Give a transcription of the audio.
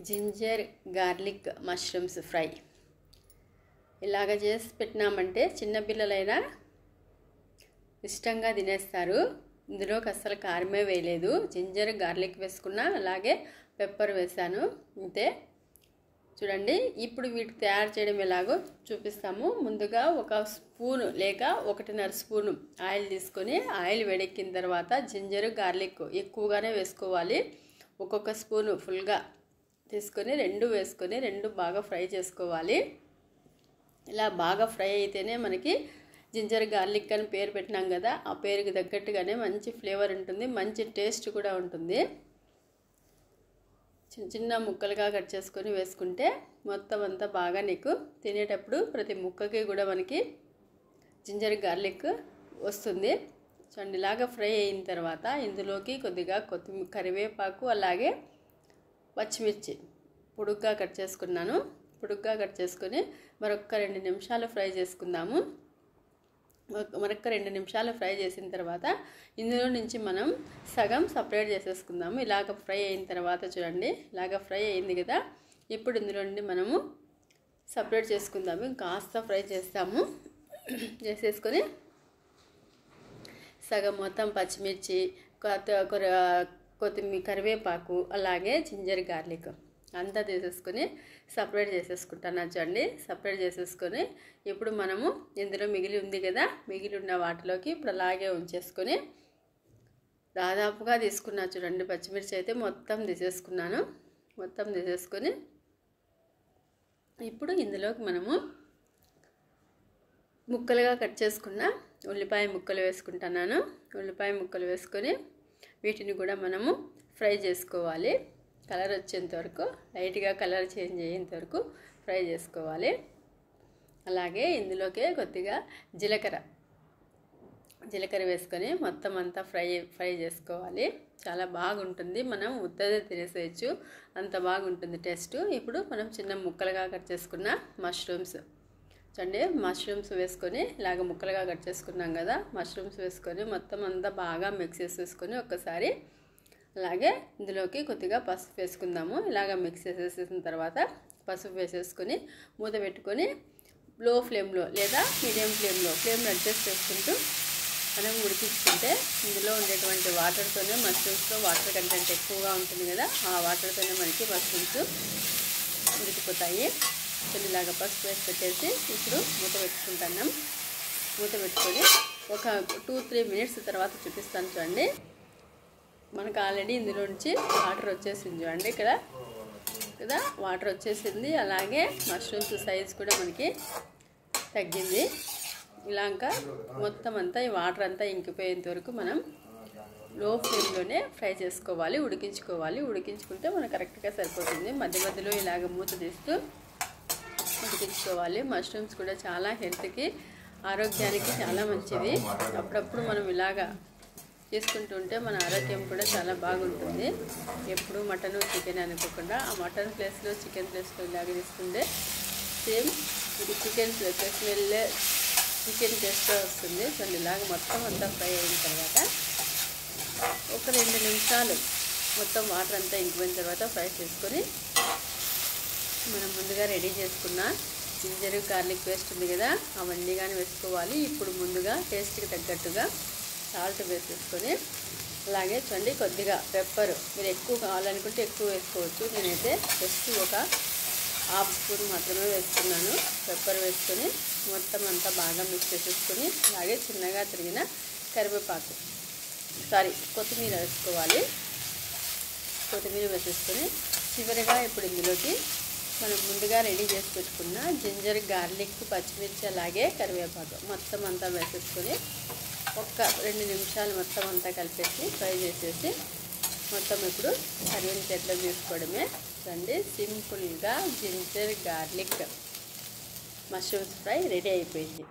Ginger garlic mushrooms fry ఇలాగ చేసి పెట్టినామంటే చిన్నపిల్లలైనా ఇష్టంగా తినేస్తారు. ఇందులోకి అస్సలు కారమే వేయలేదు. జింజర్ గార్లిక్ వేసుకున్నా, అలాగే పెప్పర్ వేసాను, అంతే. చూడండి, ఇప్పుడు వీటికి తయారు చేయడం ఎలాగో చూపిస్తాము. ముందుగా ఒక స్పూను లేక 1.5 స్పూను ఆయిల్ తీసుకొని, ఆయిల్ వేడెక్కిన తర్వాత జింజర్ గార్లిక్ ఎక్కువగానే వేసుకోవాలి. ఒక్కొక్క స్పూను ఫుల్గా తీసుకొని రెండు వేసుకొని రెండు బాగా ఫ్రై చేసుకోవాలి. ఇలా బాగా ఫ్రై అయితేనే మనకి జింజర్ గార్లిక్ అని పేరు పెట్టినాం కదా, ఆ పేరుకి తగ్గట్టుగానే మంచి ఫ్లేవర్ ఉంటుంది, మంచి టేస్ట్ కూడా ఉంటుంది. చిన్న చిన్న ముక్కలుగా కట్ చేసుకొని వేసుకుంటే మొత్తం అంతా బాగా నీకు తినేటప్పుడు ప్రతి ముక్కకి కూడా మనకి జింజర్ గార్లిక్ వస్తుంది. చూడండి, ఇలాగా ఫ్రై అయిన తర్వాత ఇందులోకి కొద్దిగా కొత్తిమీర, కరివేపాకు, అలాగే పచ్చిమిర్చి పొడుగ్గా కట్ చేసుకున్నాను. పొడుగ్గా కట్ చేసుకొని మరొక 2 నిమిషాలు ఫ్రై చేసుకుందాము. మరొక 2 నిమిషాలు ఫ్రై చేసిన తర్వాత ఇందులో నుంచి మనం సగం సపరేట్ చేసేసుకుందాము. ఇలాగ ఫ్రై అయిన తర్వాత చూడండి, ఇలాగ ఫ్రై అయింది కదా, ఇప్పుడు ఇందులో నుండి మనము సపరేట్ చేసుకుందాము. కాస్త ఫ్రై చేస్తాము. చేసేసుకొని సగం మొత్తం పచ్చిమిర్చి, కొత్తిమీర, కరివేపాకు, అలాగే జింజర్ గార్లిక్ అంతా తీసేసుకొని సపరేట్ చేసేసుకుంటాను. చూడండి, సపరేట్ చేసేసుకొని ఇప్పుడు మనము ఇందులో మిగిలి ఉంది కదా, మిగిలి ఉన్న వాటిలోకి ఇప్పుడు అలాగే ఉంచేసుకొని దాదాపుగా తీసుకున్నా. చూడండి, పచ్చిమిర్చి అయితే మొత్తం తీసేసుకున్నాను. మొత్తం తీసేసుకొని ఇప్పుడు ఇందులోకి మనము ముక్కలుగా కట్ చేసుకున్న ఉల్లిపాయ ముక్కలు వేసుకుంటున్నాను. ఉల్లిపాయ ముక్కలు వేసుకొని వీటిని కూడా మనము ఫ్రై చేసుకోవాలి. కలర్ వచ్చేంత వరకు, లైట్గా కలర్ చేంజ్ అయ్యేంత వరకు ఫ్రై చేసుకోవాలి. అలాగే ఇందులోకే కొద్దిగా జీలకర్ర వేసుకొని మొత్తం అంతా ఫ్రై చేసుకోవాలి. చాలా బాగుంటుంది. మనం ఉత్తదే తినేసేయచ్చు, అంత బాగుంటుంది టేస్ట్. ఇప్పుడు మనం చిన్న ముక్కలుగా కట్ చేసుకున్న మష్రూమ్స్ చూడండి, మష్రూమ్స్ వేసుకొని ఇలాగ ముక్కలుగా కట్ చేసుకున్నాం కదా, మష్రూమ్స్ వేసుకొని మొత్తం అంతా బాగా మిక్స్ చేసేసుకొని ఒక్కసారి, అలాగే ఇందులోకి కొద్దిగా పసుపు వేసుకుందాము. ఇలాగ మిక్స్ చేసేసిన తర్వాత పసుపు వేసేసుకొని మూత పెట్టుకొని లో ఫ్లేమ్లో లేదా మీడియం ఫ్లేమ్ని అడ్జస్ట్ చేసుకుంటూ మనం ఉడికించుకుంటే ఇందులో ఉండేటువంటి వాటర్తోనే, మష్రూమ్స్లో వాటర్ కంటెంట్ ఎక్కువగా ఉంటుంది కదా, ఆ వాటర్తోనే మనకి మష్రూమ్స్ ఉడికిపోతాయి. ఇలాగా పసుపు వేసి పెట్టేసి ఇప్పుడు మూత పెట్టుకుంటున్నాం. మూత పెట్టుకొని ఒక 2-3 మినిట్స్ తర్వాత చూపిస్తాను. చూడండి, మనకు ఆల్రెడీ ఇందులో నుంచి వాటర్ వచ్చేసింది. చూడండి, ఇక్కడ కదా వాటర్ వచ్చేసింది. అలాగే మష్రూమ్స్ సైజ్ కూడా మనకి తగ్గింది. ఇలాగా మొత్తం అంతా ఈ వాటర్ అంతా ఇంకిపోయేంత వరకు మనం లో ఫ్లేమ్లోనే ఫ్రై చేసుకోవాలి, ఉడికించుకోవాలి. ఉడికించుకుంటే మనకు కరెక్ట్గా సరిపోతుంది. మధ్య మధ్యలో ఇలాగ మూత తీస్తూ ఉడికించుకోవాలి. మష్రూమ్స్ కూడా చాలా హెల్త్కి, ఆరోగ్యానికి చాలా మంచిది. అప్పుడప్పుడు మనం ఇలాగా చేసుకుంటూ ఉంటే మన ఆరోగ్యం కూడా చాలా బాగుంటుంది. ఎప్పుడు మటన్, చికెన్ అనుకోకుండా ఆ మటన్ ప్లేస్లో చికెన్ ప్లేస్లో ఇలాగ తీసుకుంటే సేమ్ ఇది చికెన్ స్మెల్ చికెన్ టేస్ట్తో వస్తుంది. సో ఇలాగ మొత్తం అంతా ఫ్రై అయిన తర్వాత ఒక 2 నిమిషాలు మొత్తం వాటర్ అంతా ఇంకిపోయిన తర్వాత ఫ్రై చేసుకొని మనం ముందుగా రెడీ చేసుకున్న జింజర్ గార్లిక్ పేస్ట్ ఉంది కదా, అవన్నీ కానీ వేసుకోవాలి. ఇప్పుడు ముందుగా టేస్ట్కి తగ్గట్టుగా సాల్ట్ వేసేసుకొని, అలాగే చూడండి కొద్దిగా పెప్పర్, మీరు ఎక్కువ కావాలనుకుంటే ఎక్కువ వేసుకోవచ్చు. నేనైతే జస్ట్ ఒక 1/2 స్పూన్ మాత్రమే వేసుకున్నాను. పెప్పర్ వేసుకొని మొత్తం అంతా బాగా మిక్స్ చేసేసుకొని, అలాగే చిన్నగా తరిగిన కొత్తిమీర వేసుకోవాలి. కొత్తిమీర వేసేసుకొని చివరిగా ఇప్పుడు ఇందులోకి మనం ముందుగా రెడీ చేసి పెట్టుకున్న జింజర్ గార్లిక్, పచ్చిమిర్చి, అలాగే కరివేపాకు మొత్తం అంతా వేసేసుకొని ఒక 2 నిమిషాలు మొత్తం అంతా కలిపేసి ఫ్రై చేసేసి మొత్తం ఇప్పుడు సర్వింగ్ ప్లేట్లో తీసుకోవడమే. చూడండి, సింపుల్గా ginger garlic mushrooms fry ready అయిపోయింది.